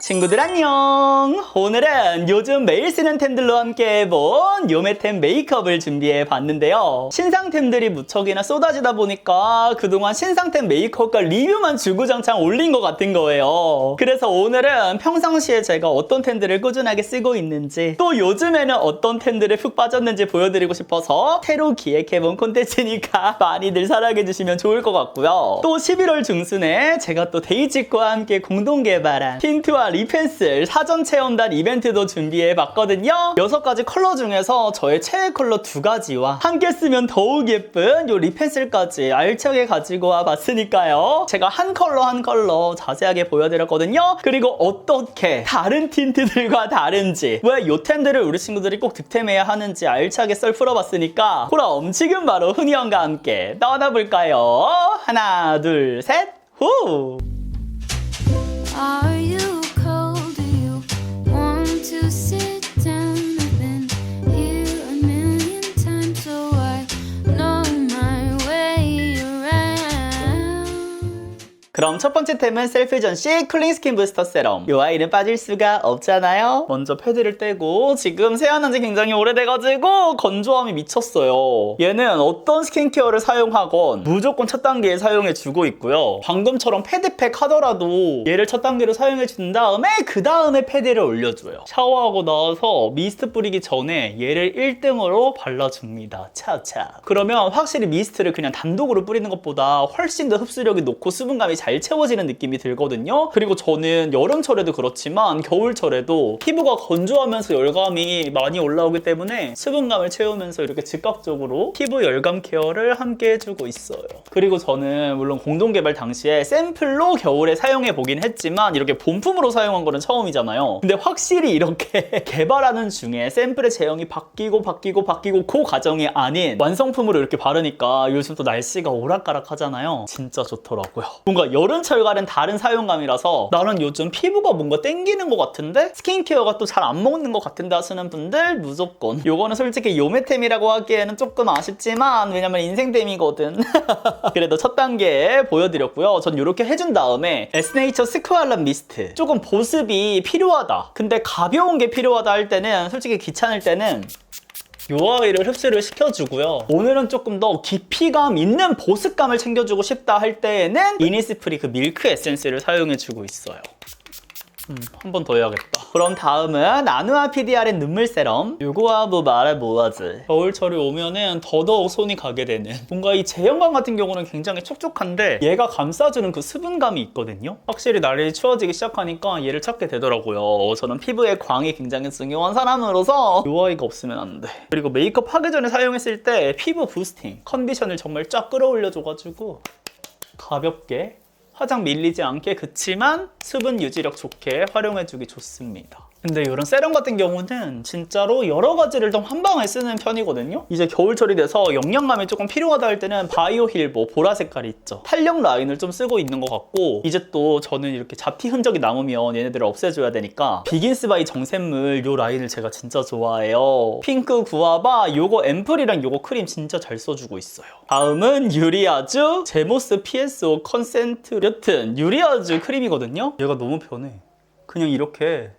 친구들 안녕! 오늘은 요즘 매일 쓰는 템들로 함께 해본 요매템 메이크업을 준비해 봤는데요. 신상템들이 무척이나 쏟아지다 보니까 그동안 신상템 메이크업과 리뷰만 주구장창 올린 것 같은 거예요. 그래서 오늘은 평상시에 제가 어떤 템들을 꾸준하게 쓰고 있는지, 또 요즘에는 어떤 템들에 푹 빠졌는지 보여드리고 싶어서 새로 기획해본 콘텐츠니까 많이들 사랑해주시면 좋을 것 같고요. 또 11월 중순에 제가 또 데이지코와 함께 공동 개발한 틴트와 립펜슬 사전 체험단 이벤트도 준비해봤거든요. 6가지 컬러 중에서 저의 최애 컬러 2가지와 함께 쓰면 더욱 예쁜 요 립펜슬까지 알차게 가지고 와봤으니까요. 제가 한 컬러 자세하게 보여드렸거든요. 그리고 어떻게 다른 틴트들과 다른지, 왜 요 템들을 우리 친구들이 꼭 득템해야 하는지 알차게 썰 풀어봤으니까 그럼 지금 바로 흔히 형과 함께 떠나볼까요? 하나, 둘, 셋, 후! Are you cold? Do you want to sit down? I've been here a million times, so I know my way around. 그럼 첫 번째 템은 셀프 전시 쿨링 스킨 부스터 세럼. 이 아이는 빠질 수가 없잖아요. 먼저 패드를 떼고, 지금 세안한 지 굉장히 오래돼가지고 건조함이 미쳤어요. 얘는 어떤 스킨케어를 사용하건 무조건 첫 단계에 사용해주고 있고요. 방금처럼 패드팩 하더라도 얘를 첫 단계로 사용해준 다음에 그 다음에 패드를 올려줘요. 샤워하고 나와서 미스트 뿌리기 전에 얘를 1등으로 발라줍니다. 차차. 그러면 확실히 미스트를 그냥 단독으로 뿌리는 것보다 훨씬 더 흡수력이 높고 수분감이 잘 채워지는 느낌이 들거든요. 그리고 저는 여름철에도 그렇지만 겨울철에도 피부가 건조하면서 열감이 많이 올라오기 때문에 수분감을 채우면서 이렇게 즉각적으로 피부 열감 케어를 함께 해주고 있어요. 그리고 저는 물론 공동 개발 당시에 샘플로 겨울에 사용해 보긴 했지만 이렇게 본품으로 사용한 거는 처음이잖아요. 근데 확실히 이렇게 개발하는 중에 샘플의 제형이 바뀌고 그 과정이 아닌 완성품으로 이렇게 바르니까 요즘 또 날씨가 오락가락 하잖아요. 진짜 좋더라고요. 뭔가 여름철과는 다른 사용감이라서 나는 요즘 피부가 뭔가 땡기는 것 같은데 스킨케어가 또 잘 안 먹는 것 같은데 하시는 분들 무조건. 요거는 솔직히 요매템이라고 하기에는 조금 아쉽지만 왜냐면 인생템이거든. 그래도 첫 단계에 보여드렸고요. 전 이렇게 해준 다음에 에스네이처 스퀘알람 미스트. 조금 보습이 필요하다, 근데 가벼운 게 필요하다 할 때는, 솔직히 귀찮을 때는 요 아이를 흡수를 시켜주고요. 오늘은 조금 더 깊이감 있는 보습감을 챙겨주고 싶다 할 때에는 이니스프리 그 밀크 에센스를 사용해주고 있어요. 한 번 더 해야겠다. 그럼 다음은 아누아 PDRN 눈물 세럼. 요거와 뭐 말해 뭐하지. 겨울철이 오면은 더더욱 손이 가게 되는, 뭔가 이 제형감 같은 경우는 굉장히 촉촉한데 얘가 감싸주는 그 수분감이 있거든요. 확실히 날이 추워지기 시작하니까 얘를 찾게 되더라고요. 저는 피부에 광이 굉장히 중요한 사람으로서 요 아이가 없으면 안 돼. 그리고 메이크업 하기 전에 사용했을 때 피부 부스팅, 컨디션을 정말 쫙 끌어올려줘가지고 가볍게 화장 밀리지 않게, 그치만 수분 유지력 좋게 활용해주기 좋습니다. 근데 이런 세럼 같은 경우는 진짜로 여러 가지를 좀 한 방에 쓰는 편이거든요. 이제 겨울철이 돼서 영양감이 조금 필요하다 할 때는 바이오 힐보 보라 색깔이 있죠. 탄력 라인을 좀 쓰고 있는 것 같고, 이제 또 저는 이렇게 잡티 흔적이 남으면 얘네들을 없애줘야 되니까 비긴스 바이 정샘물 요 라인을 제가 진짜 좋아해요. 핑크 구아바 요거 앰플이랑 요거 크림 진짜 잘 써주고 있어요. 다음은 유리아주 제모스 PSO 컨센트레튼 유리아주 크림이거든요. 얘가 너무 편해. 그냥 이렇게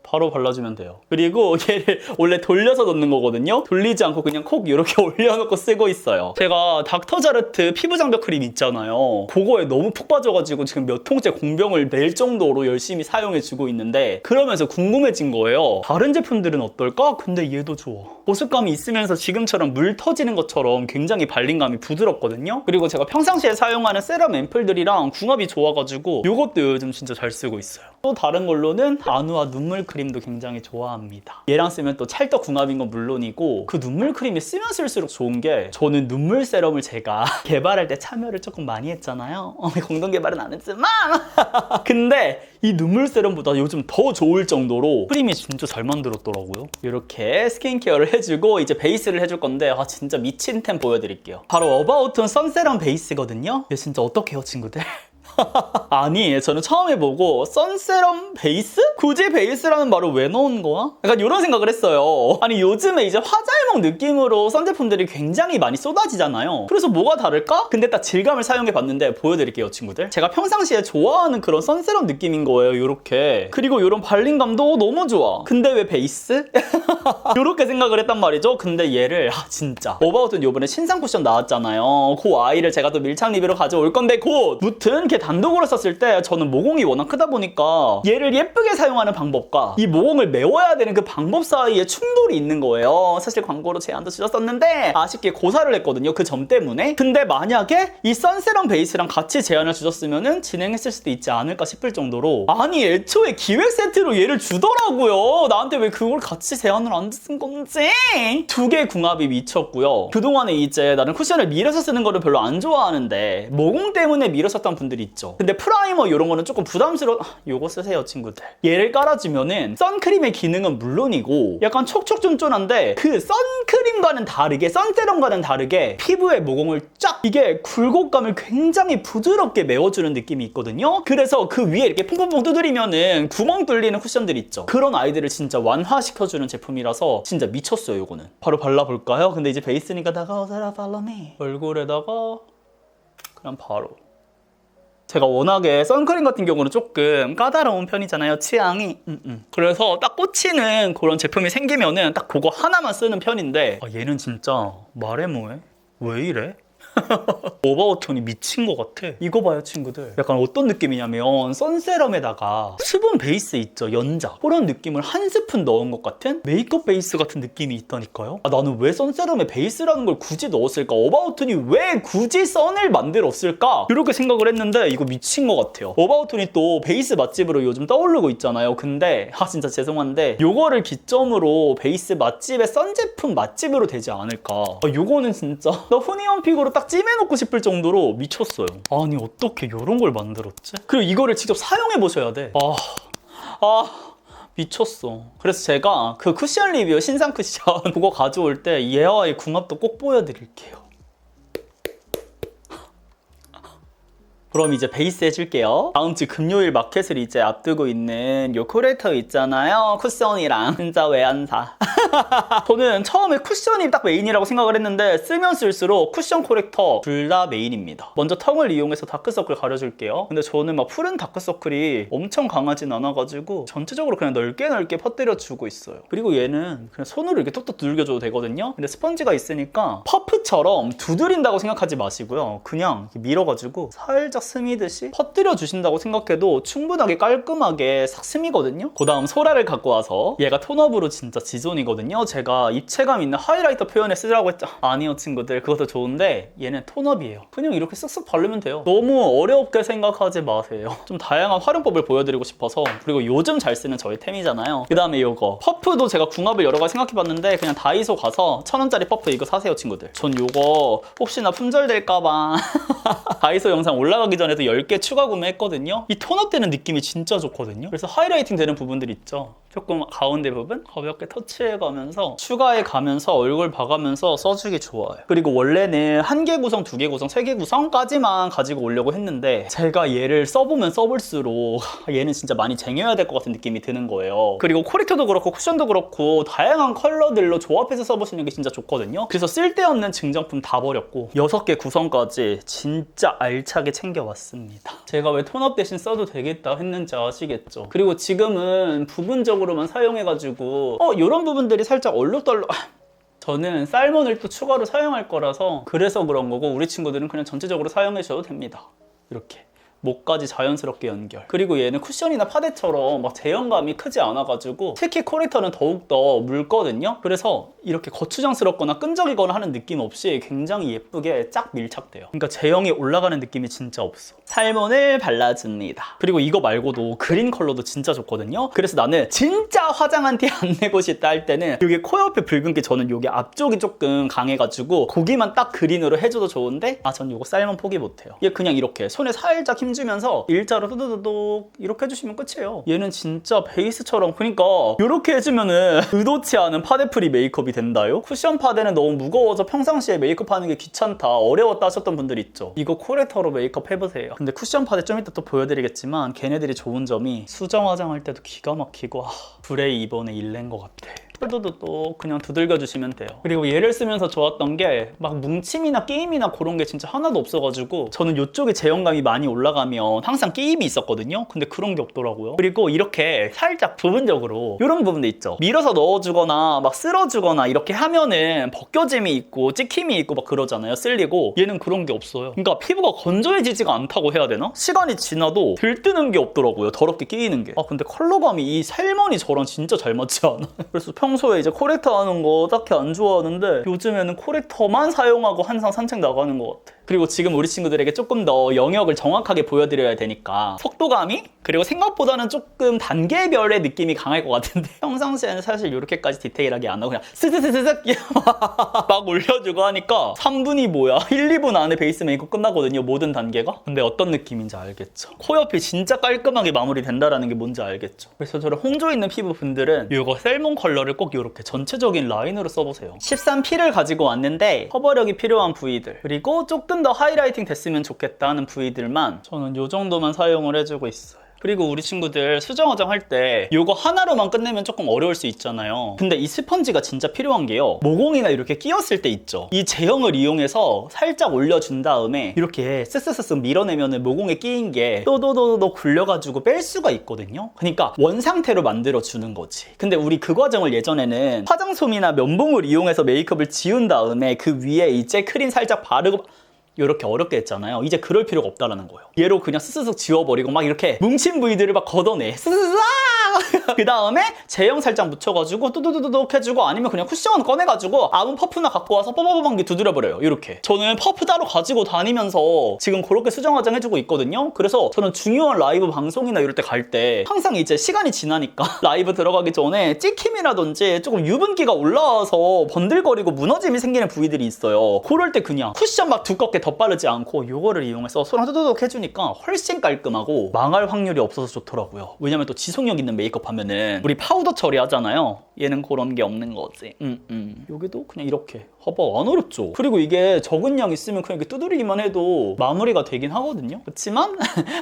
바로 발라주면 돼요. 그리고 얘를 원래 돌려서 넣는 거거든요. 돌리지 않고 그냥 콕 이렇게 올려놓고 쓰고 있어요. 제가 닥터자르트 피부 장벽 크림 있잖아요. 그거에 너무 푹 빠져가지고 지금 몇 통째 공병을 낼 정도로 열심히 사용해주고 있는데, 그러면서 궁금해진 거예요. 다른 제품들은 어떨까? 근데 얘도 좋아. 보습감이 있으면서 지금처럼 물 터지는 것처럼 굉장히 발림감이 부드럽거든요. 그리고 제가 평상시에 사용하는 세럼 앰플들이랑 궁합이 좋아가지고 이것도 요즘 진짜 잘 쓰고 있어요. 또 다른 걸로는 아누아 눈물 크림도 굉장히 좋아합니다. 얘랑 쓰면 또 찰떡궁합인 건 물론이고, 그 눈물 크림이 쓰면 쓸수록 좋은 게, 저는 눈물 세럼을 제가 개발할 때 참여를 조금 많이 했잖아요. 공동 개발은 안 했지만 근데 이 눈물 세럼보다 요즘 더 좋을 정도로 크림이 진짜 잘 만들었더라고요. 이렇게 스킨케어를 해주고 이제 베이스를 해줄 건데, 진짜 미친 템 보여드릴게요. 바로 어바웃톤 선세럼 베이스거든요. 얘 진짜 어떡해요 친구들? 아니, 저는 처음에 보고 선세럼 베이스? 굳이 베이스라는 말을 왜 넣은 거야? 약간 이런 생각을 했어요. 아니, 요즘에 이제 화잘먹 느낌으로 선 제품들이 굉장히 많이 쏟아지잖아요. 그래서 뭐가 다를까? 근데 딱 질감을 사용해봤는데 보여드릴게요, 친구들. 제가 평상시에 좋아하는 그런 선세럼 느낌인 거예요, 요렇게. 그리고 요런 발림감도 너무 좋아. 근데 왜 베이스? 요렇게 생각을 했단 말이죠. 근데 얘를 진짜 오버워튼 요번에 신상 쿠션 나왔잖아요. 그 아이를 제가 또 밀착 리뷰로 가져올 건데 곧 무튼 걔 단독으로 썼을 때 저는 모공이 워낙 크다 보니까 얘를 예쁘게 사용하는 방법과 이 모공을 메워야 되는 그 방법 사이에 충돌이 있는 거예요. 사실 광고로 제안도 주셨었는데 아쉽게 고사를 했거든요. 그 점 때문에. 근데 만약에 이 선세럼 베이스랑 같이 제안을 주셨으면은 진행했을 수도 있지 않을까 싶을 정도로, 아니 애초에 기획 세트로 얘를 주더라고요. 나한테 왜 그걸 같이 제안을 안 쓴 건지. 두 개 궁합이 미쳤고요. 그동안에 이제 나는 쿠션을 밀어서 쓰는 거를 별로 안 좋아하는데 모공 때문에 밀어 썼던 분들이 있죠. 근데 프라이머 이런 거는 조금 부담스러워. 요거 쓰세요, 친구들. 얘를 깔아주면은 선크림의 기능은 물론이고 약간 촉촉쫀쫀한데 그 선크림과는 다르게, 선세럼과는 다르게 피부의 모공을 쫙, 이게 굴곡감을 굉장히 부드럽게 메워주는 느낌이 있거든요. 그래서 그 위에 이렇게 퐁퐁퐁 두드리면은 구멍 뚫리는 쿠션들 있죠. 그런 아이들을 진짜 완화시켜주는 제품이라서 진짜 미쳤어요, 요거는. 바로 발라볼까요? 근데 이제 베이스니까 다가오세라 follow me. 얼굴에다가 그냥 바로. 제가 워낙에 선크림 같은 경우는 조금 까다로운 편이잖아요, 취향이. 그래서 딱 꽂히는 그런 제품이 생기면은 딱 그거 하나만 쓰는 편인데, 얘는 진짜 말해 뭐해? 왜 이래? 오버워톤이 미친 것 같아. 이거 봐요, 친구들. 약간 어떤 느낌이냐면 선세럼에다가 수분 베이스 있죠, 연작. 그런 느낌을 한 스푼 넣은 것 같은 메이크업 베이스 같은 느낌이 있다니까요. 나는 왜 선세럼에 베이스라는 걸 굳이 넣었을까? 오버워톤이 왜 굳이 선을 만들었을까? 이렇게 생각을 했는데 이거 미친 것 같아요. 오버워톤이 또 베이스 맛집으로 요즘 떠오르고 있잖아요. 근데 진짜 죄송한데 요거를 기점으로 베이스 맛집의 선 제품 맛집으로 되지 않을까. 요거는 진짜 나 후니언픽으로 딱 찜해놓고 싶을 정도로 미쳤어요. 아니 어떻게 이런 걸 만들었지? 그리고 이거를 직접 사용해 보셔야 돼. 미쳤어. 그래서 제가 그 쿠션 리뷰, 신상 쿠션 그거 가져올 때 얘와의 궁합도 꼭 보여드릴게요. 그럼 이제 베이스 해줄게요. 다음 주 금요일 마켓을 이제 앞두고 있는 요 코렉터 있잖아요. 쿠션이랑. 진짜 왜 안 사? 저는 처음에 쿠션이 딱 메인이라고 생각을 했는데 쓰면 쓸수록 쿠션 코렉터 둘 다 메인입니다. 먼저 텅을 이용해서 다크서클 가려줄게요. 근데 저는 막 푸른 다크서클이 엄청 강하진 않아가지고 전체적으로 그냥 넓게 퍼뜨려주고 있어요. 그리고 얘는 그냥 손으로 이렇게 톡톡 두들겨줘도 되거든요. 근데 스펀지가 있으니까 퍼프처럼 두드린다고 생각하지 마시고요. 그냥 이렇게 밀어가지고 살짝 스미듯이 퍼뜨려 주신다고 생각해도 충분하게 깔끔하게 싹 스미거든요. 그 다음 소라를 갖고 와서 얘가 톤업으로 진짜 지존이거든요. 제가 입체감 있는 하이라이터 표현에 쓰라고 했죠. 아니요, 친구들. 그것도 좋은데 얘는 톤업이에요. 그냥 이렇게 쓱쓱 바르면 돼요. 너무 어렵게 생각하지 마세요. 좀 다양한 활용법을 보여드리고 싶어서. 그리고 요즘 잘 쓰는 저희 템이잖아요. 그 다음에 이거 퍼프도 제가 궁합을 여러 가지 생각해봤는데 그냥 다이소 가서 1000원짜리 퍼프 이거 사세요, 친구들. 전 이거 혹시나 품절될까봐 다이소 영상 올라가기 전에도 10개 추가 구매했거든요. 이 톤업 되는 느낌이 진짜 좋거든요. 그래서 하이라이팅 되는 부분들 있죠. 조금 가운데 부분 가볍게 터치해가면서 추가해가면서 얼굴 봐가면서 써주기 좋아요. 그리고 원래는 1개 구성, 2개 구성, 3개 구성까지만 가지고 오려고 했는데 제가 얘를 써보면 써볼수록 얘는 진짜 많이 쟁여야 될 것 같은 느낌이 드는 거예요. 그리고 코렉터도 그렇고 쿠션도 그렇고 다양한 컬러들로 조합해서 써보시는 게 진짜 좋거든요. 그래서 쓸데없는 증정품 다 버렸고 6개 구성까지 진짜 알차게 챙겨왔습니다. 제가 왜 톤업 대신 써도 되겠다 했는지 아시겠죠? 그리고 지금은 부분적으로만 사용해가지고 이런 부분들이 살짝 얼룩덜룩 저는 살몬을 또 추가로 사용할 거라서 그래서 그런 거고, 우리 친구들은 그냥 전체적으로 사용해줘도 됩니다. 이렇게 목까지 자연스럽게 연결. 그리고 얘는 쿠션이나 파데처럼 막 제형감이 크지 않아가지고 특히 코렉터는 더욱더 묽거든요. 그래서 이렇게 거추장스럽거나 끈적이거나 하는 느낌 없이 굉장히 예쁘게 쫙 밀착돼요. 그러니까 제형이 올라가는 느낌이 진짜 없어. 살몬을 발라줍니다. 그리고 이거 말고도 그린 컬러도 진짜 좋거든요. 그래서 나는 진짜 화장한 티 안 내고 싶다 할 때는 여기 코 옆에 붉은 게 저는 여기 앞쪽이 조금 강해가지고 거기만 딱 그린으로 해줘도 좋은데 전 이거 살몬 포기 못해요. 얘 그냥 이렇게 손에 살짝 힘주면서 일자로 두두두둑 이렇게 해주시면 끝이에요. 얘는 진짜 베이스처럼, 그러니까 이렇게 해주면은 의도치 않은 파데프리 메이크업이 된다요? 쿠션 파데는 너무 무거워서 평상시에 메이크업 하는 게 귀찮다, 어려웠다 하셨던 분들 있죠. 이거 코렉터로 메이크업 해보세요. 근데 쿠션 파데 좀 이따 또 보여드리겠지만 걔네들이 좋은 점이 수정 화장할 때도 기가 막히고 브레이 이번에 일낸 것 같아. 또 그냥 두들겨 주시면 돼요. 그리고 얘를 쓰면서 좋았던 게 막 뭉침이나 끼임이나 그런 게 진짜 하나도 없어가지고 저는 이쪽에 제형감이 많이 올라가면 항상 끼임이 있었거든요. 근데 그런 게 없더라고요. 그리고 이렇게 살짝 부분적으로 이런 부분도 있죠. 밀어서 넣어주거나 막 쓸어주거나 이렇게 하면은 벗겨짐이 있고 찍힘이 있고 막 그러잖아요. 쓸리고 얘는 그런 게 없어요. 그러니까 피부가 건조해지지가 않다고 해야 되나? 시간이 지나도 들뜨는 게 없더라고요. 더럽게 끼이는 게. 근데 컬러감이 이 살머니 저랑 진짜 잘 맞지 않아? 그래서 평소에 이제 코렉터 하는 거 딱히 안 좋아하는데 요즘에는 코렉터만 사용하고 항상 산책 나가는 것 같아. 그리고 지금 우리 친구들에게 조금 더 영역을 정확하게 보여드려야 되니까 속도감이 그리고 생각보다는 조금 단계별의 느낌이 강할 것 같은데 평상시에는 사실 이렇게까지 디테일하게 안 하고 그냥 스스스스슥 막 올려주고 하니까 3분이 뭐야 1, 2분 안에 베이스 메이크업 끝나거든요. 모든 단계가. 근데 어떤 느낌인지 알겠죠. 코 옆이 진짜 깔끔하게 마무리된다는 게 뭔지 알겠죠. 그래서 저런 홍조 있는 피부분들은 이거 셀몬 컬러를 꼭 이렇게 전체적인 라인으로 써보세요. 13P를 가지고 왔는데 커버력이 필요한 부위들 그리고 조금 더 하이라이팅 됐으면 좋겠다 하는 부위들만 저는 이 정도만 사용을 해주고 있어요. 그리고 우리 친구들 수정 화장할 때 이거 하나로만 끝내면 조금 어려울 수 있잖아요. 근데 이 스펀지가 진짜 필요한 게요. 모공이나 이렇게 끼었을 때 있죠. 이 제형을 이용해서 살짝 올려준 다음에 이렇게 쓱쓱쓱쓱 밀어내면 모공에 끼인 게 또도도도 굴려가지고 뺄 수가 있거든요. 그러니까 원상태로 만들어주는 거지. 근데 우리 그 과정을 예전에는 화장솜이나 면봉을 이용해서 메이크업을 지운 다음에 그 위에 이제 크림 살짝 바르고 이렇게 어렵게 했잖아요. 이제 그럴 필요가 없다라는 거예요. 얘로 그냥 스스슥 지워버리고 막 이렇게 뭉친 부위들을 막 걷어내. 스스슥 그 다음에 제형 살짝 묻혀가지고 뚜두두둑 해주고 아니면 그냥 쿠션 꺼내가지고 아무 퍼프나 갖고 와서 뽀뽀뽀뽀 두드려버려요. 이렇게. 저는 퍼프 따로 가지고 다니면서 지금 그렇게 수정 화장 해주고 있거든요. 그래서 저는 중요한 라이브 방송이나 이럴 때 갈 때 항상 이제 시간이 지나니까 라이브 들어가기 전에 찍힘이라든지 조금 유분기가 올라와서 번들거리고 무너짐이 생기는 부위들이 있어요. 그럴 때 그냥 쿠션 막 두껍게 덧바르지 않고 이거를 이용해서 손 두두둑 해주니까 훨씬 깔끔하고 망할 확률이 없어서 좋더라고요. 왜냐면 또 지속력 있는 메이크업 하면은 우리 파우더 처리하잖아요. 얘는 그런 게 없는 거지. 여기도 그냥 이렇게 봐봐 안 어렵죠. 그리고 이게 적은 양 있으면 그냥 이렇게 두드리기만 해도 마무리가 되긴 하거든요. 그렇지만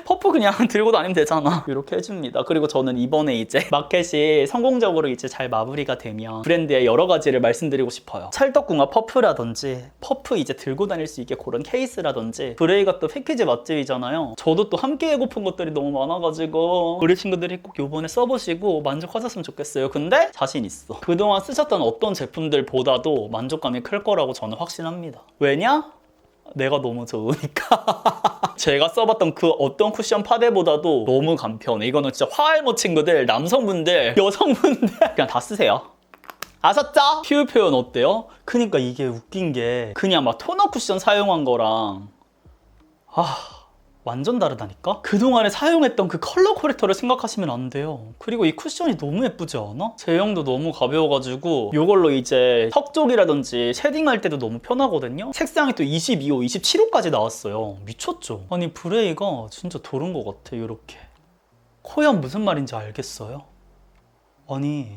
퍼프 그냥 들고 다니면 되잖아. 이렇게 해줍니다. 그리고 저는 이번에 이제 마켓이 성공적으로 이제 잘 마무리가 되면 브랜드의 여러 가지를 말씀드리고 싶어요. 찰떡궁합 퍼프라든지 퍼프 이제 들고 다닐 수 있게 그런 케이스라든지 브레이가 또 패키지 맛집이잖아요. 저도 또 함께 해고픈 것들이 너무 많아가지고 우리 친구들이 꼭 요번에 써보시고 만족하셨으면 좋겠어요. 근데 자신 있어. 그동안 쓰셨던 어떤 제품들보다도 만족감이 클 거라고 저는 확신합니다. 왜냐? 내가 너무 좋으니까. 제가 써봤던 그 어떤 쿠션 파데보다도 너무 간편해. 이거는 진짜 화할모 친구들, 남성분들, 여성분들 그냥 다 쓰세요. 아셨죠? 피부 표현 어때요? 그니까 이게 웃긴 게 그냥 막 토너 쿠션 사용한 거랑 완전 다르다니까? 그동안에 사용했던 그 컬러 코렉터를 생각하시면 안 돼요. 그리고 이 쿠션이 너무 예쁘지 않아? 제형도 너무 가벼워가지고 이걸로 이제 턱 쪽이라든지 쉐딩할 때도 너무 편하거든요? 색상이 또 22호, 27호까지 나왔어요. 미쳤죠? 아니 브레이가 진짜 도른 것 같아. 이렇게 코염 무슨 말인지 알겠어요? 아니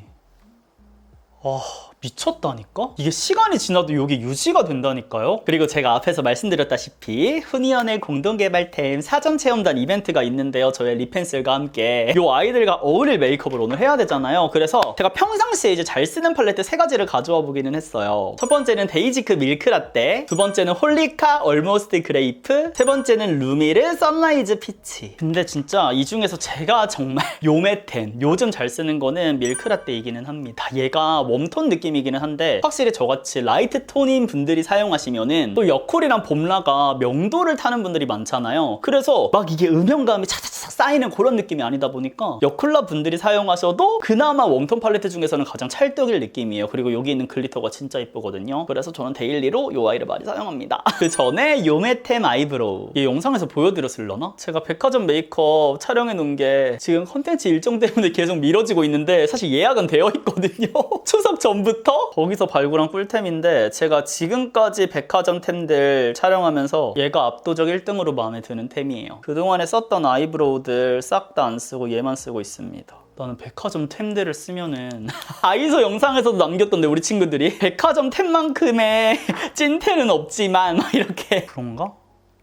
미쳤다니까? 이게 시간이 지나도 여기 유지가 된다니까요? 그리고 제가 앞에서 말씀드렸다시피 후니언의 공동개발템 사전체험단 이벤트가 있는데요. 저의 립펜슬과 함께 이 아이들과 어울릴 메이크업을 오늘 해야 되잖아요. 그래서 제가 평상시에 이제 잘 쓰는 팔레트 3가지를 가져와 보기는 했어요. 첫 번째는 데이지크 밀크라떼, 두 번째는 홀리카 얼모스트 그레이프, 세 번째는 루미르 선라이즈 피치. 근데 진짜 이 중에서 제가 정말 요메텐 요즘 잘 쓰는 거는 밀크라떼이기는 합니다. 얘가 웜톤 느낌이기는 한데 확실히 저같이 라이트 톤인 분들이 사용하시면은 또 여쿨이랑 봄라가 명도를 타는 분들이 많잖아요. 그래서 막 이게 음영감이 차차차 쌓이는 그런 느낌이 아니다 보니까 여쿨라 분들이 사용하셔도 그나마 웜톤 팔레트 중에서는 가장 찰떡일 느낌이에요. 그리고 여기 있는 글리터가 진짜 예쁘거든요. 그래서 저는 데일리로 이 아이를 많이 사용합니다. 그 전에 요메템 아이브로우 이 영상에서 보여드렸을려나? 제가 백화점 메이크업 촬영해 놓은 게 지금 컨텐츠 일정 때문에 계속 미뤄지고 있는데 사실 예약은 되어 있거든요. 추석 전부터 거기서 발굴한 꿀템인데 제가 지금까지 백화점 템들 촬영하면서 얘가 압도적 1등으로 마음에 드는 템이에요. 그동안에 썼던 아이브로우들 싹 다 안 쓰고 얘만 쓰고 있습니다. 나는 백화점 템들을 쓰면은 아이소 영상에서도 남겼던데 우리 친구들이 백화점 템만큼의 찐텐은 없지만 막 이렇게 그런가?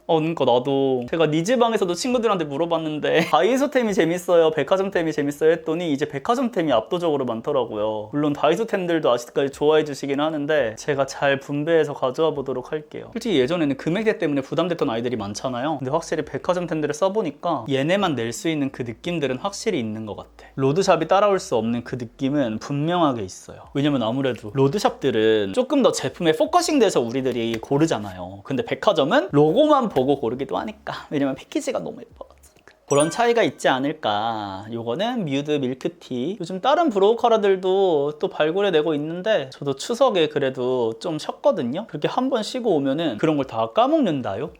그러니까 나도 제가 니즈방에서도 친구들한테 물어봤는데 다이소템이 재밌어요, 백화점템이 재밌어요 했더니 이제 백화점템이 압도적으로 많더라고요. 물론 다이소템들도 아직까지 좋아해 주시긴 하는데 제가 잘 분배해서 가져와 보도록 할게요. 솔직히 예전에는 금액대 때문에 부담됐던 아이들이 많잖아요. 근데 확실히 백화점템들을 써보니까 얘네만 낼 수 있는 그 느낌들은 확실히 있는 것 같아. 로드샵이 따라올 수 없는 그 느낌은 분명하게 있어요. 왜냐면 아무래도 로드샵들은 조금 더 제품에 포커싱돼서 우리들이 고르잖아요. 근데 백화점은 로고만 보고 고르기도 하니까. 왜냐면 패키지가 너무 예뻐가지고. 그런 차이가 있지 않을까. 요거는 뮤드 밀크티. 요즘 다른 브로우 컬러들도 또 발굴해내고 있는데 저도 추석에 그래도 좀 쉬었거든요. 그렇게 한 번 쉬고 오면은 그런 걸 다 까먹는다요.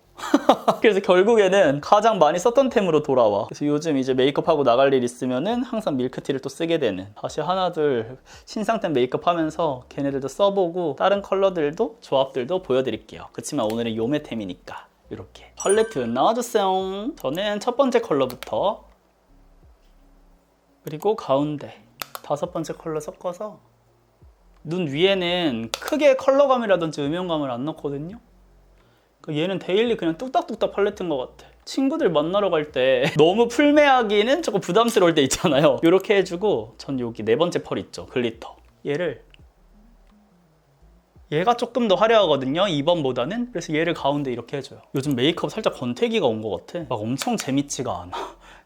그래서 결국에는 가장 많이 썼던 템으로 돌아와. 그래서 요즘 이제 메이크업하고 나갈 일 있으면은 항상 밀크티를 또 쓰게 되는. 다시 하나둘 신상템 메이크업 하면서 걔네들도 써보고 다른 컬러들도 조합들도 보여드릴게요. 그치만 오늘은 요매템이니까 이렇게 팔레트 나와주세요. 저는 첫 번째 컬러부터, 그리고 가운데 5번째 컬러 섞어서 눈 위에는 크게 컬러감이라든지 음영감을 안 넣거든요. 얘는 데일리 그냥 뚝딱뚝딱 팔레트인 것 같아. 친구들 만나러 갈 때 너무 풀매하기는 조금 부담스러울 때 있잖아요. 이렇게 해주고 전 여기 4번째 펄 있죠, 글리터. 얘가 조금 더 화려하거든요, 2번보다는. 그래서 얘를 가운데 이렇게 해줘요. 요즘 메이크업 살짝 권태기가 온 것 같아. 막 엄청 재밌지가 않아.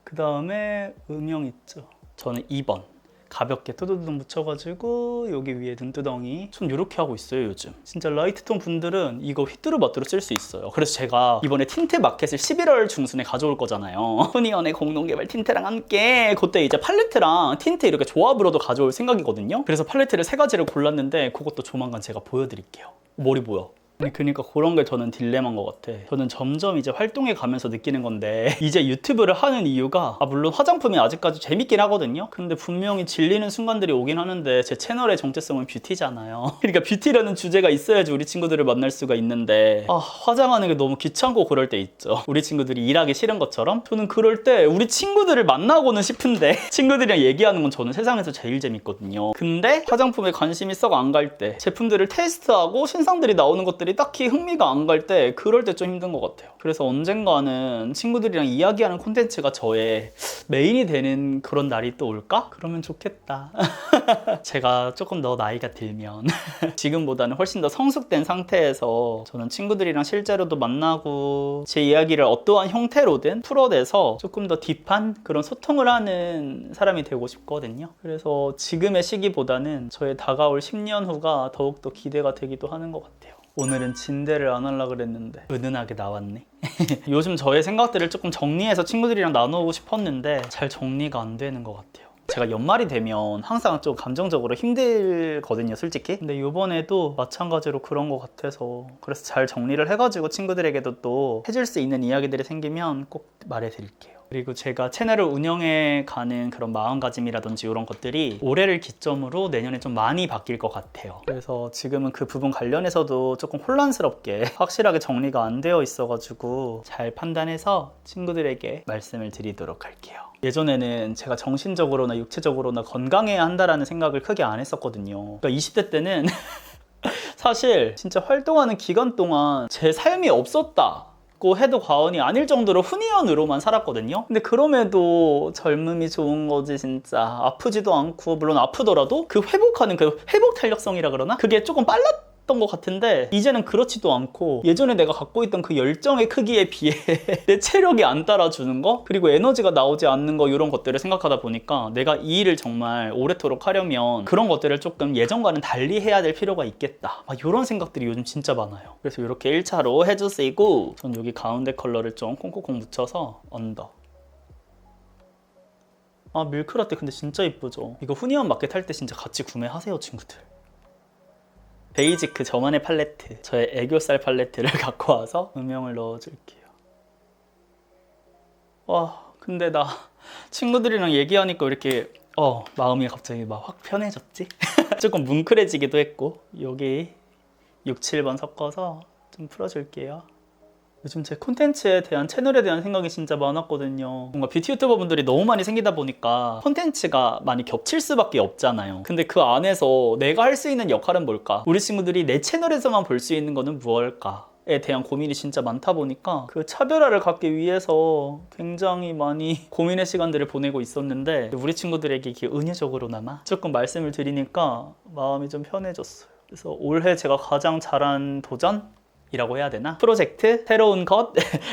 그 다음에 음영 있죠. 저는 2번 가볍게 뚜두두둥 묻혀가지고 여기 위에 눈두덩이 전 이렇게 하고 있어요. 요즘 진짜 라이트톤 분들은 이거 휘뚜루마뚜루 쓸 수 있어요. 그래서 제가 이번에 틴트 마켓을 11월 중순에 가져올 거잖아요. 후니언의 공동개발 틴트랑 함께 그때 이제 팔레트랑 틴트 이렇게 조합으로도 가져올 생각이거든요. 그래서 팔레트를 3가지를 골랐는데 그것도 조만간 제가 보여드릴게요. 머리 보여. 그러니까 그런 게 저는 딜레마인 것 같아. 저는 점점 이제 활동해 가면서 느끼는 건데 이제 유튜브를 하는 이유가 물론 화장품이 아직까지 재밌긴 하거든요. 근데 분명히 질리는 순간들이 오긴 하는데 제 채널의 정체성은 뷰티잖아요. 그러니까 뷰티라는 주제가 있어야지 우리 친구들을 만날 수가 있는데 화장하는 게 너무 귀찮고 그럴 때 있죠. 우리 친구들이 일하기 싫은 것처럼 저는 그럴 때 우리 친구들을 만나고는 싶은데 친구들이랑 얘기하는 건 저는 세상에서 제일 재밌거든요. 근데 화장품에 관심이 썩 안 갈 때 제품들을 테스트하고 신상들이 나오는 것들이 딱히 흥미가 안 갈 때 그럴 때 좀 힘든 것 같아요. 그래서 언젠가는 친구들이랑 이야기하는 콘텐츠가 저의 메인이 되는 그런 날이 또 올까? 그러면 좋겠다. 제가 조금 더 나이가 들면 지금보다는 훨씬 더 성숙된 상태에서 저는 친구들이랑 실제로도 만나고 제 이야기를 어떠한 형태로든 풀어내서 조금 더 딥한 그런 소통을 하는 사람이 되고 싶거든요. 그래서 지금의 시기보다는 저의 다가올 10년 후가 더욱더 기대가 되기도 하는 것 같아요. 오늘은 진대를 안 하려고 그랬는데 은은하게 나왔네. 요즘 저의 생각들을 조금 정리해서 친구들이랑 나누고 싶었는데 잘 정리가 안 되는 것 같아요. 제가 연말이 되면 항상 좀 감정적으로 힘들거든요, 솔직히. 근데 이번에도 마찬가지로 그런 것 같아서 그래서 잘 정리를 해가지고 친구들에게도 또 해줄 수 있는 이야기들이 생기면 꼭 말해드릴게요. 그리고 제가 채널을 운영해 가는 그런 마음가짐이라든지 이런 것들이 올해를 기점으로 내년에 좀 많이 바뀔 것 같아요. 그래서 지금은 그 부분 관련해서도 조금 혼란스럽게 확실하게 정리가 안 되어 있어가지고 잘 판단해서 친구들에게 말씀을 드리도록 할게요. 예전에는 제가 정신적으로나 육체적으로나 건강해야 한다라는 생각을 크게 안 했었거든요. 그러니까 20대 때는 사실 진짜 활동하는 기간 동안 제 삶이 없었다 해도 과언이 아닐 정도로 훈이연으로만 살았거든요. 근데 그럼에도 젊음이 좋은 거지. 진짜 아프지도 않고, 물론 아프더라도 그 회복하는 그 회복 탄력성이라 그러나? 그게 조금 빨랐던 것 같은데 이제는 그렇지도 않고 예전에 내가 갖고 있던 그 열정의 크기에 비해 내 체력이 안 따라주는 거, 그리고 에너지가 나오지 않는 거, 이런 것들을 생각하다 보니까 내가 이 일을 정말 오래도록 하려면 그런 것들을 조금 예전과는 달리 해야 될 필요가 있겠다, 이런 생각들이 요즘 진짜 많아요. 그래서 이렇게 1차로 해주시고 전 여기 가운데 컬러를 좀 콩콩콩 묻혀서 언더. 밀크라떼 근데 진짜 이쁘죠? 이거 후니언 마켓 할 때 진짜 같이 구매하세요, 친구들. 베이지크 저만의 팔레트, 저의 애교살 팔레트를 갖고 와서 음영을 넣어줄게요. 와, 근데 나 친구들이랑 얘기하니까 이렇게 마음이 갑자기 막 확 편해졌지? 조금 뭉클해지기도 했고, 여기 6, 7번 섞어서 좀 풀어줄게요. 요즘 제 콘텐츠에 대한 채널에 대한 생각이 진짜 많았거든요. 뭔가 뷰티 유튜버 분들이 너무 많이 생기다 보니까 콘텐츠가 많이 겹칠 수밖에 없잖아요. 근데 그 안에서 내가 할 수 있는 역할은 뭘까? 우리 친구들이 내 채널에서만 볼 수 있는 거는 무엇일까? 에 대한 고민이 진짜 많다 보니까 그 차별화를 갖기 위해서 굉장히 많이 고민의 시간들을 보내고 있었는데 우리 친구들에게 이렇게 은유적으로나마 조금 말씀을 드리니까 마음이 좀 편해졌어요. 그래서 올해 제가 가장 잘한 도전? 이라고 해야 되나? 프로젝트? 새로운 것?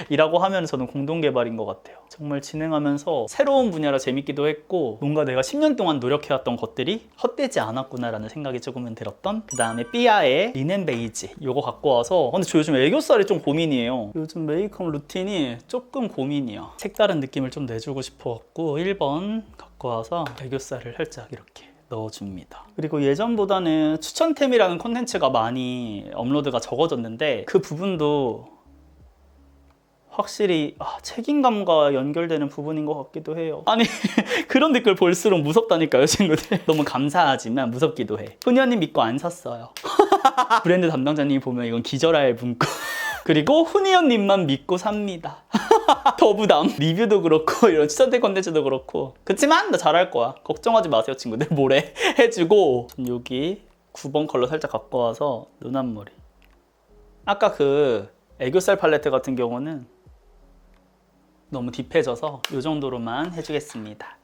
이라고 하면 저는 공동개발인 것 같아요. 정말 진행하면서 새로운 분야라 재밌기도 했고 뭔가 내가 10년 동안 노력해왔던 것들이 헛되지 않았구나라는 생각이 조금은 들었던 그 다음에 삐아의 리넨 베이지 요거 갖고 와서 근데 저 요즘 애교살이 좀 고민이에요. 요즘 메이크업 루틴이 조금 고민이야. 색다른 느낌을 좀 내주고 싶어갖고 1번 갖고 와서 애교살을 살짝 이렇게 넣어줍니다. 그리고 예전보다는 추천템이라는 콘텐츠가 많이 업로드가 적어졌는데 그 부분도 확실히 책임감과 연결되는 부분인 것 같기도 해요. 아니 그런 댓글 볼수록 무섭다니까요 친구들. 너무 감사하지만 무섭기도 해. 훈이 언니 믿고 안 샀어요. 브랜드 담당자님이 보면 이건 기절할 문구. 그리고 훈이 언님만 믿고 삽니다. 더 부담. 리뷰도 그렇고 이런 추천템 콘텐츠도 그렇고 그치만 나 잘할 거야. 걱정하지 마세요 친구들. 모래 해주고 여기 9번 컬러 살짝 갖고 와서 눈 앞머리. 아까 그 애교살 팔레트 같은 경우는 너무 딥해져서 이 정도로만 해주겠습니다.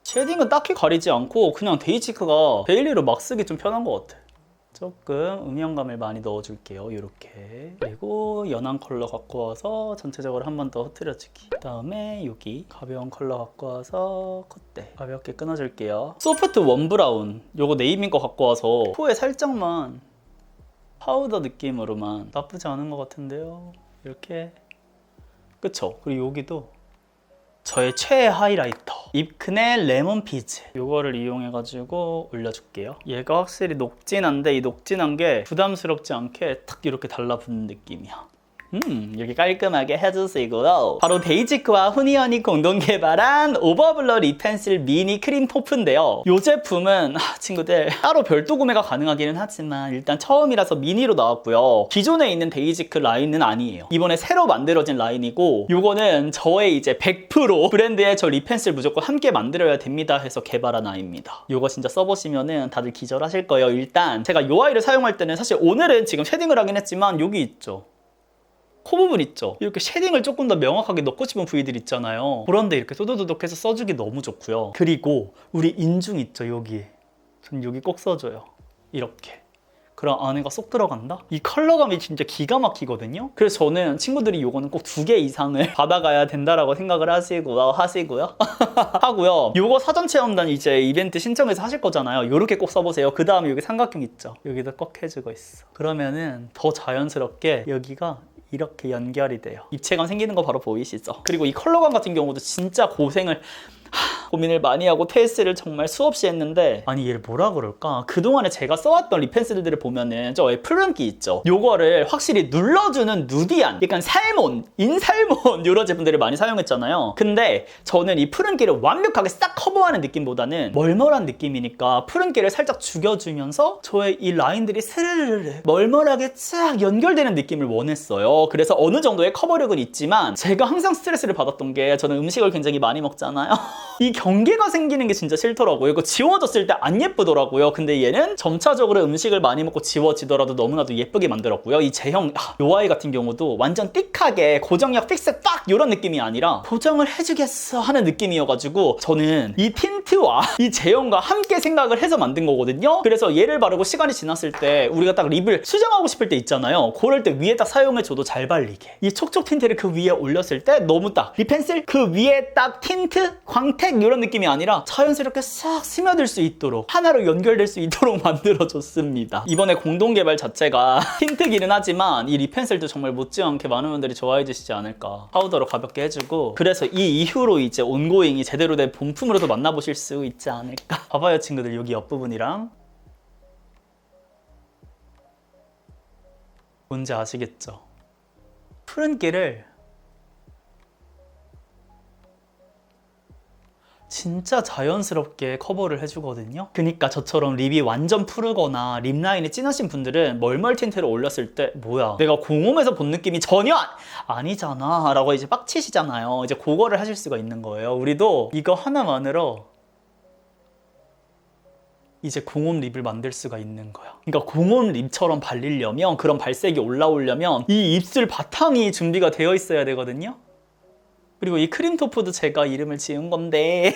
쉐딩은 딱히 가리지 않고 그냥 데이지크가 데일리로 막 쓰기 좀 편한 것 같아. 조금 음영감을 많이 넣어줄게요. 이렇게. 그리고 연한 컬러 갖고 와서 전체적으로 한 번 더 흐트려주기. 그 다음에 여기 가벼운 컬러 갖고 와서 콧대 가볍게 끊어줄게요. 소프트 원 브라운 요거 네이밍 거 갖고 와서 코에 살짝만 파우더 느낌으로만 나쁘지 않은 것 같은데요. 이렇게. 그쵸? 그리고 여기도 저의 최애 하이라이터 입큰의 레몬 피즈 요거를 이용해가지고 올려줄게요. 얘가 확실히 녹진한데 이 녹진한 게 부담스럽지 않게 탁 이렇게 달라붙는 느낌이야. 이렇게 깔끔하게 해주시고요. 바로 베이지크와 후니언이 공동 개발한 오버블러 립펜슬 미니 크림 토프인데요. 이 제품은 친구들 따로 별도 구매가 가능하기는 하지만 일단 처음이라서 미니로 나왔고요. 기존에 있는 베이지크 라인은 아니에요. 이번에 새로 만들어진 라인이고 요거는 저의 이제 100% 브랜드의 저 립펜슬 무조건 함께 만들어야 됩니다 해서 개발한 아이입니다. 요거 진짜 써보시면은 다들 기절하실 거예요. 일단 제가 요 아이를 사용할 때는 사실 오늘은 지금 쉐딩을 하긴 했지만 여기 있죠. 코 부분 있죠? 이렇게 쉐딩을 조금 더 명확하게 넣고 싶은 부위들 있잖아요. 그런데 이렇게 도도도독해서 써주기 너무 좋고요. 그리고 우리 인중 있죠, 여기에. 전 여기 꼭 써줘요. 이렇게. 그럼 안에가 쏙 들어간다? 이 컬러감이 진짜 기가 막히거든요? 그래서 저는 친구들이 요거는 꼭 2개 이상을 받아가야 된다라고 생각을 하시고요. 하고요. 요거 사전 체험단 이제 이벤트 신청해서 하실 거잖아요. 요렇게 꼭 써보세요. 그 다음에 여기 삼각형 있죠? 여기도 꼭 해주고 있어. 그러면은 더 자연스럽게 여기가 이렇게 연결이 돼요. 입체감 생기는 거 바로 보이시죠? 그리고 이 컬러감 같은 경우도 진짜 고민을 많이 하고 테스트를 정말 수없이 했는데 아니 얘를 뭐라 그럴까? 그동안에 제가 써왔던 립펜슬들을 보면은 저 푸른기 있죠? 요거를 확실히 눌러주는 누디한 약간 살몬, 인살몬 이런 제품들을 많이 사용했잖아요. 근데 저는 이 푸른기를 완벽하게 싹 커버하는 느낌보다는 멀멀한 느낌이니까 푸른기를 살짝 죽여주면서 저의 이 라인들이 스르르르 멀멀하게 쫙 연결되는 느낌을 원했어요. 그래서 어느 정도의 커버력은 있지만 제가 항상 스트레스를 받았던 게 저는 음식을 굉장히 많이 먹잖아요. 이 경계가 생기는 게 진짜 싫더라고요. 이거 지워졌을 때 안 예쁘더라고요. 근데 얘는 점차적으로 음식을 많이 먹고 지워지더라도 너무나도 예쁘게 만들었고요. 이 제형 요 아이 같은 경우도 완전 띡하게 고정력 픽스 딱 이런 느낌이 아니라 보정을 해주겠어 하는 느낌이어가지고 저는 이 틴트와 이 제형과 함께 생각을 해서 만든 거거든요. 그래서 얘를 바르고 시간이 지났을 때 우리가 딱 립을 수정하고 싶을 때 있잖아요. 그럴 때 위에 딱 사용해줘도 잘 발리게. 이 촉촉 틴트를 그 위에 올렸을 때 너무 딱 립펜슬 그 위에 딱 틴트 광택 이런 느낌이 아니라 자연스럽게 싹 스며들 수 있도록 하나로 연결될 수 있도록 만들어줬습니다. 이번에 공동개발 자체가 틴트기는 하지만 이 립펜슬도 정말 못지않게 많은 분들이 좋아해 주시지 않을까. 파우더로 가볍게 해주고 그래서 이 이후로 이제 온고잉이 제대로 된 본품으로도 만나보실 수 있지 않을까. 봐봐요 친구들, 여기 옆부분이랑 뭔지 아시겠죠? 푸른기를 진짜 자연스럽게 커버를 해주거든요. 그러니까 저처럼 립이 완전 푸르거나 립 라인이 진하신 분들은 멀멀 틴트를 올렸을 때 뭐야 내가 공홈에서 본 느낌이 전혀 아니잖아 라고 이제 빡치시잖아요. 이제 그거를 하실 수가 있는 거예요. 우리도 이거 하나만으로 이제 공홈 립을 만들 수가 있는 거야. 그러니까 공홈 립처럼 발리려면, 그런 발색이 올라오려면 이 입술 바탕이 준비가 되어 있어야 되거든요. 그리고 이 크림 토프도 제가 이름을 지은 건데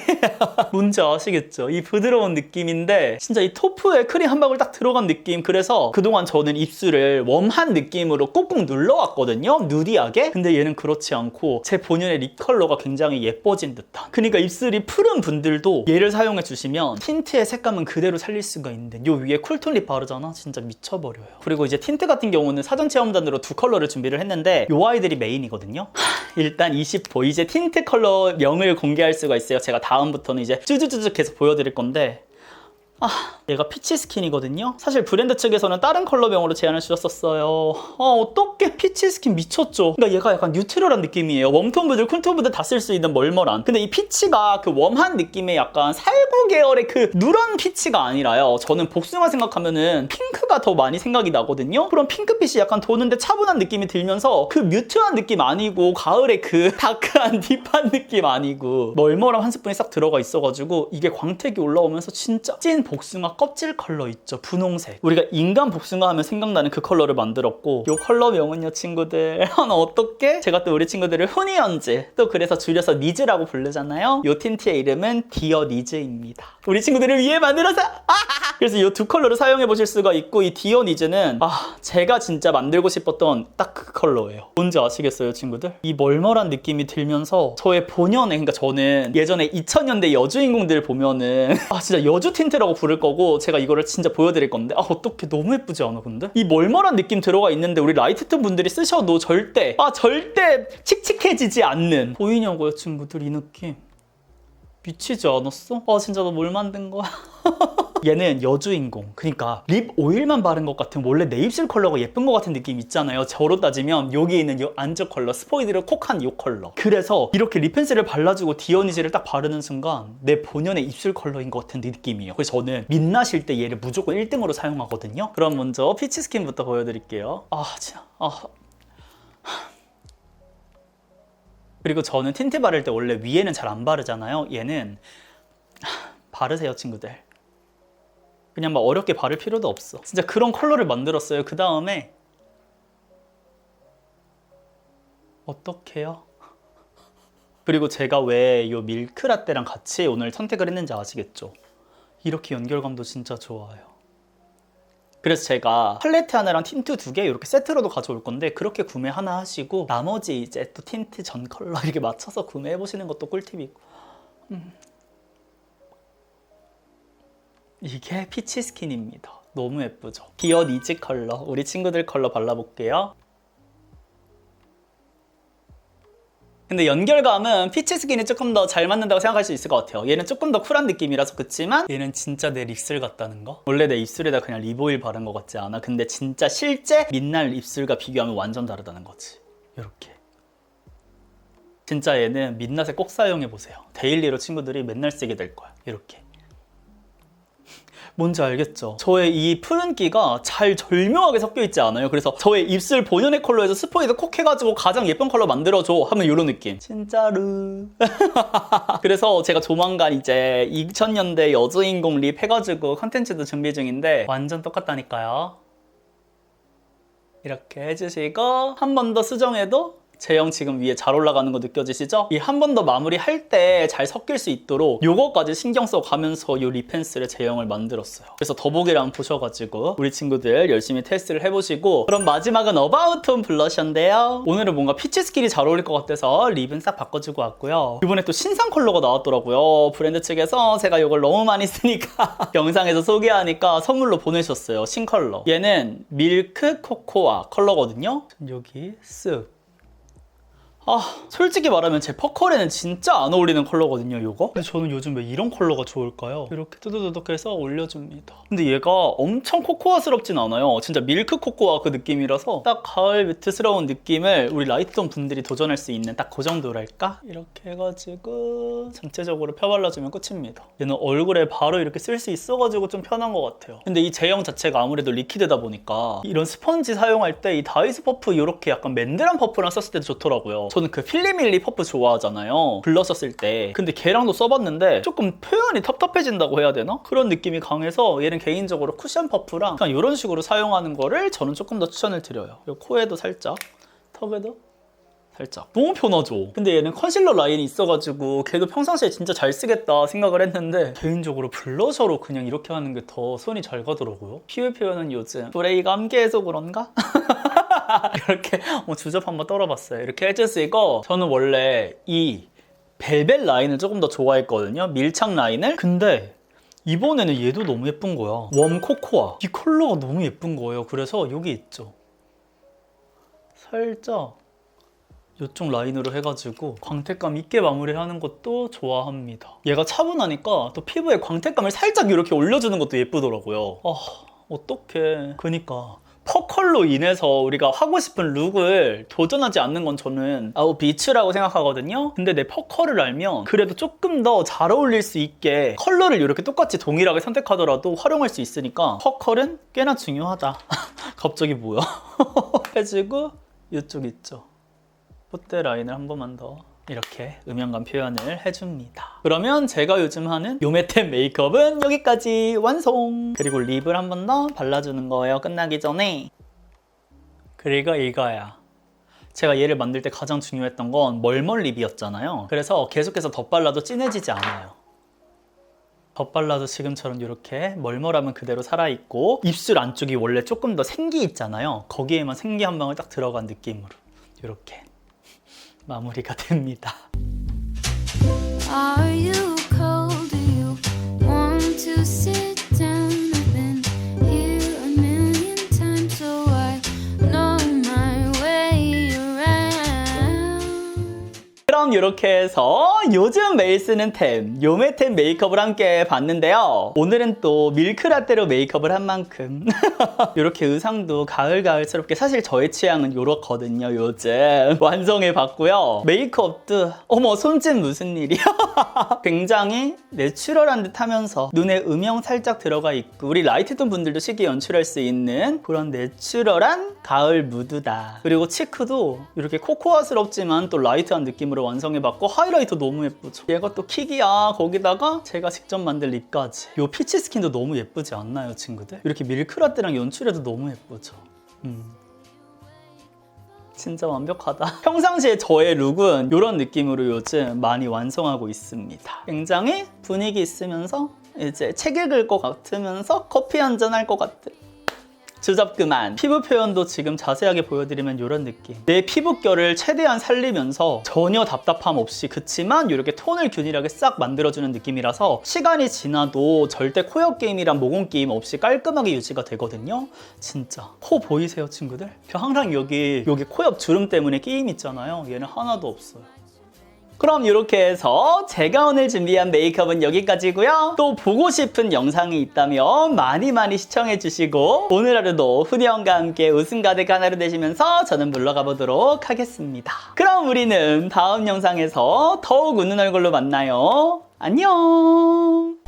뭔지 아시겠죠? 이 부드러운 느낌인데 진짜 이 토프에 크림 한 방울 딱 들어간 느낌. 그래서 그동안 저는 입술을 웜한 느낌으로 꾹꾹 눌러왔거든요, 누디하게. 근데 얘는 그렇지 않고 제 본연의 립 컬러가 굉장히 예뻐진 듯한. 그러니까 입술이 푸른 분들도 얘를 사용해 주시면 틴트의 색감은 그대로 살릴 수가 있는데 요 위에 쿨톤 립 바르잖아? 진짜 미쳐버려요. 그리고 이제 틴트 같은 경우는 사전 체험단으로 2컬러를 준비를 했는데 요 아이들이 메인이거든요. 일단 20보 이제 틴트 컬러 명을 공개할 수가 있어요. 제가 다음부터는 이제 쭈쭈쭈쭈 계속 보여드릴 건데 얘가 피치 스킨이거든요. 사실 브랜드 측에서는 다른 컬러명으로 제안을 주셨었어요. 어떻게 피치 스킨 미쳤죠. 그러니까 얘가 약간 뉴트럴한 느낌이에요. 웜톤부들 쿨톤부들 다 쓸 수 있는 멀멀한. 근데 이 피치가 그 웜한 느낌의 약간 살구 계열의 그 누런 피치가 아니라요. 저는 복숭아 생각하면은 핑크가 더 많이 생각이 나거든요. 그럼 핑크빛이 약간 도는데 차분한 느낌이 들면서 그 뮤트한 느낌 아니고 가을의 그 다크한 딥한 느낌 아니고 멀멀한 한 스푼이 싹 들어가 있어가지고 이게 광택이 올라오면서 진짜 찐 복숭아 껍질 컬러 있죠, 분홍색. 우리가 인간 복숭아 하면 생각나는 그 컬러를 만들었고, 요 컬러명은요 친구들 어떻게? 제가 또 우리 친구들을 후니언즈, 또 그래서 줄여서 니즈라고 부르잖아요. 요 틴트의 이름은 디어 니즈입니다. 우리 친구들을 위해 만들어서 그래서 이 2컬러를 사용해 보실 수가 있고, 이 디어 니즈는 제가 진짜 만들고 싶었던 딱 그 컬러예요. 뭔지 아시겠어요 친구들? 이 멀멀한 느낌이 들면서 저의 본연의, 그러니까 저는 예전에 2000년대 여주인공들 보면은 진짜 여주 틴트라고 부를 거고, 제가 이거를 진짜 보여드릴 건데 어떻게 너무 예쁘지 않아 근데? 이 멀멀한 느낌 들어가 있는데 우리 라이트톤 분들이 쓰셔도 절대 칙칙해지지 않는. 보이냐고요 친구들? 이 느낌 미치지 않았어? 진짜 너 뭘 만든 거야? 얘는 여주인공. 그러니까 립 오일만 바른 것 같은, 원래 내 입술 컬러가 예쁜 것 같은 느낌 있잖아요. 저로 따지면 여기 있는 요 안쪽 컬러, 스포이드를 콕한 요 컬러. 그래서 이렇게 립 펜슬을 발라주고 디어니즈를 딱 바르는 순간 내 본연의 입술 컬러인 것 같은 느낌이에요. 그래서 저는 민낯일 때 얘를 무조건 1등으로 사용하거든요. 그럼 먼저 피치 스킨부터 보여드릴게요. 진짜 그리고 저는 틴트 바를 때 원래 위에는 잘 안 바르잖아요. 얘는 바르세요 친구들. 그냥 막 어렵게 바를 필요도 없어. 진짜 그런 컬러를 만들었어요. 그 다음에 어떡해요? 그리고 제가 왜 요 밀크라떼랑 같이 오늘 선택을 했는지 아시겠죠? 이렇게 연결감도 진짜 좋아요. 그래서 제가 팔레트 하나랑 틴트 2개 이렇게 세트로도 가져올 건데, 그렇게 구매 하나 하시고 나머지 이제 또 틴트 전 컬러 이렇게 맞춰서 구매해 보시는 것도 꿀팁이고. 이게 피치 스킨입니다. 너무 예쁘죠? 디어 니즈 컬러, 우리 친구들 컬러 발라볼게요. 근데 연결감은 피치 스킨이 조금 더 잘 맞는다고 생각할 수 있을 것 같아요. 얘는 조금 더 쿨한 느낌이라서. 그치만 얘는 진짜 내 립술 같다는 거? 원래 내 입술에다 그냥 립 오일 바른 것 같지 않아? 근데 진짜 실제 민날 입술과 비교하면 완전 다르다는 거지. 이렇게. 진짜 얘는 민낯에 꼭 사용해보세요. 데일리로 친구들이 맨날 쓰게 될 거야. 이렇게. 뭔지 알겠죠? 저의 이 푸른기가 잘 절묘하게 섞여 있지 않아요? 그래서 저의 입술 본연의 컬러에서 스포이드 콕 해가지고 가장 예쁜 컬러 만들어줘 하면 이런 느낌. 진짜로. 그래서 제가 조만간 이제 2000년대 여주인공 립 해가지고 컨텐츠도 준비 중인데 완전 똑같다니까요. 이렇게 해주시고 한 번 더 수정해도 제형 지금 위에 잘 올라가는 거 느껴지시죠? 이 한 번 더 마무리할 때 잘 섞일 수 있도록 요거까지 신경 써가면서 요 립펜슬의 제형을 만들었어요. 그래서 더보기랑 보셔가지고 우리 친구들 열심히 테스트를 해보시고. 그럼 마지막은 어바웃톤 블러셔인데요. 오늘은 뭔가 피치 스킨이 잘 어울릴 것 같아서 립은 싹 바꿔주고 왔고요. 이번에 또 신상 컬러가 나왔더라고요. 브랜드 측에서 제가 이걸 너무 많이 쓰니까 영상에서 소개하니까 선물로 보내셨어요. 신컬러. 얘는 밀크 코코아 컬러거든요. 여기 쓱. 솔직히 말하면 제 퍼컬에는 진짜 안 어울리는 컬러거든요, 이거. 근데 저는 요즘 왜 이런 컬러가 좋을까요? 이렇게 두두두둑해서 올려줍니다. 근데 얘가 엄청 코코아스럽진 않아요. 진짜 밀크 코코아 그 느낌이라서 딱 가을 뮤트스러운 느낌을 우리 라이트톤 분들이 도전할 수 있는 딱 그 정도랄까? 이렇게 해가지고 전체적으로 펴발라주면 끝입니다. 얘는 얼굴에 바로 이렇게 쓸 수 있어가지고 좀 편한 것 같아요. 근데 이 제형 자체가 아무래도 리퀴드다 보니까 이런 스펀지 사용할 때 이 다이스 퍼프 이렇게 약간 맨들한 퍼프랑 썼을 때도 좋더라고요. 저는 그 필리밀리 퍼프 좋아하잖아요, 블러 썼을 때. 근데 걔랑도 써봤는데 조금 표현이 텁텁해진다고 해야 되나? 그런 느낌이 강해서 얘는 개인적으로 쿠션 퍼프랑 그냥 이런 식으로 사용하는 거를 저는 조금 더 추천을 드려요. 그리고 코에도 살짝, 턱에도 살짝. 너무 편하죠? 근데 얘는 컨실러 라인이 있어가지고 걔도 평상시에 진짜 잘 쓰겠다 생각을 했는데 개인적으로 블러셔로 그냥 이렇게 하는 게 더 손이 잘 가더라고요. 피부 표현은 요즘 브레이가 함께해서 그런가? 이렇게 주접 한번 떨어봤어요. 이렇게 해줄 수 있고, 저는 원래 이 벨벳 라인을 조금 더 좋아했거든요, 밀착 라인을. 근데 이번에는 얘도 너무 예쁜 거야. 웜 코코아 이 컬러가 너무 예쁜 거예요. 그래서 여기 있죠, 살짝 이쪽 라인으로 해가지고 광택감 있게 마무리하는 것도 좋아합니다. 얘가 차분하니까 또 피부에 광택감을 살짝 이렇게 올려주는 것도 예쁘더라고요. 어떡해. 그니까 퍼컬로 인해서 우리가 하고 싶은 룩을 도전하지 않는 건 저는 비추라고 생각하거든요. 근데 내 퍼컬을 알면 그래도 조금 더 잘 어울릴 수 있게 컬러를 이렇게 똑같이 동일하게 선택하더라도 활용할 수 있으니까 퍼컬은 꽤나 중요하다. 갑자기 뭐야? 해주고 이쪽 있죠, 콧대 라인을 한 번만 더 이렇게 음영감 표현을 해줍니다. 그러면 제가 요즘 하는 요매템 메이크업은 여기까지 완성! 그리고 립을 한 번 더 발라주는 거예요, 끝나기 전에. 그리고 이거야. 제가 얘를 만들 때 가장 중요했던 건 멀멀 립이었잖아요. 그래서 계속해서 덧발라도 진해지지 않아요. 덧발라도 지금처럼 이렇게 멀멀함은 그대로 살아있고, 입술 안쪽이 원래 조금 더 생기 있잖아요. 거기에만 생기 한 방울 딱 들어간 느낌으로 이렇게 마무리가 됩니다. Are you cold? Do you want to sit down? I've been here a million times, so I know my way around. 그럼 이렇게 해서 요즘 매일 쓰는 템, 요매템 메이크업을 함께 봤는데요. 오늘은 또 밀크라떼로 메이크업을 한 만큼 이렇게 의상도 가을가을스럽게, 사실 저의 취향은 이렇거든요, 요즘. 완성해 봤고요. 메이크업도 어머 손짓 무슨 일이야. 굉장히 내추럴한 듯 하면서 눈에 음영 살짝 들어가 있고, 우리 라이트톤 분들도 쉽게 연출할 수 있는 그런 내추럴한 가을 무드다. 그리고 치크도 이렇게 코코아스럽지만 또 라이트한 느낌으로 완성해봤고, 하이라이터 너무 예쁘죠. 얘가 또 킥이야. 거기다가 제가 직접 만든 립까지. 이 피치 스킨도 너무 예쁘지 않나요, 친구들? 이렇게 밀크라떼랑 연출해도 너무 예쁘죠. 진짜 완벽하다. 평상시에 저의 룩은 이런 느낌으로 요즘 많이 완성하고 있습니다. 굉장히 분위기 있으면서 이제 책 읽을 것 같으면서 커피 한잔 할 것 같은, 주접 그만. 피부 표현도 지금 자세하게 보여드리면 이런 느낌. 내 피부결을 최대한 살리면서 전혀 답답함 없이, 그치만 이렇게 톤을 균일하게 싹 만들어주는 느낌이라서 시간이 지나도 절대 코옆 게임이랑 모공 게임 없이 깔끔하게 유지가 되거든요. 진짜. 코 보이세요, 친구들? 항상 여기 코옆 주름 때문에 끼임 있잖아요. 얘는 하나도 없어요. 그럼 이렇게 해서 제가 오늘 준비한 메이크업은 여기까지고요. 또 보고 싶은 영상이 있다면 많이 시청해주시고, 오늘 하루도 훈이형과 함께 웃음 가득한 하루 되시면서 저는 물러가 보도록 하겠습니다. 그럼 우리는 다음 영상에서 더욱 웃는 얼굴로 만나요. 안녕!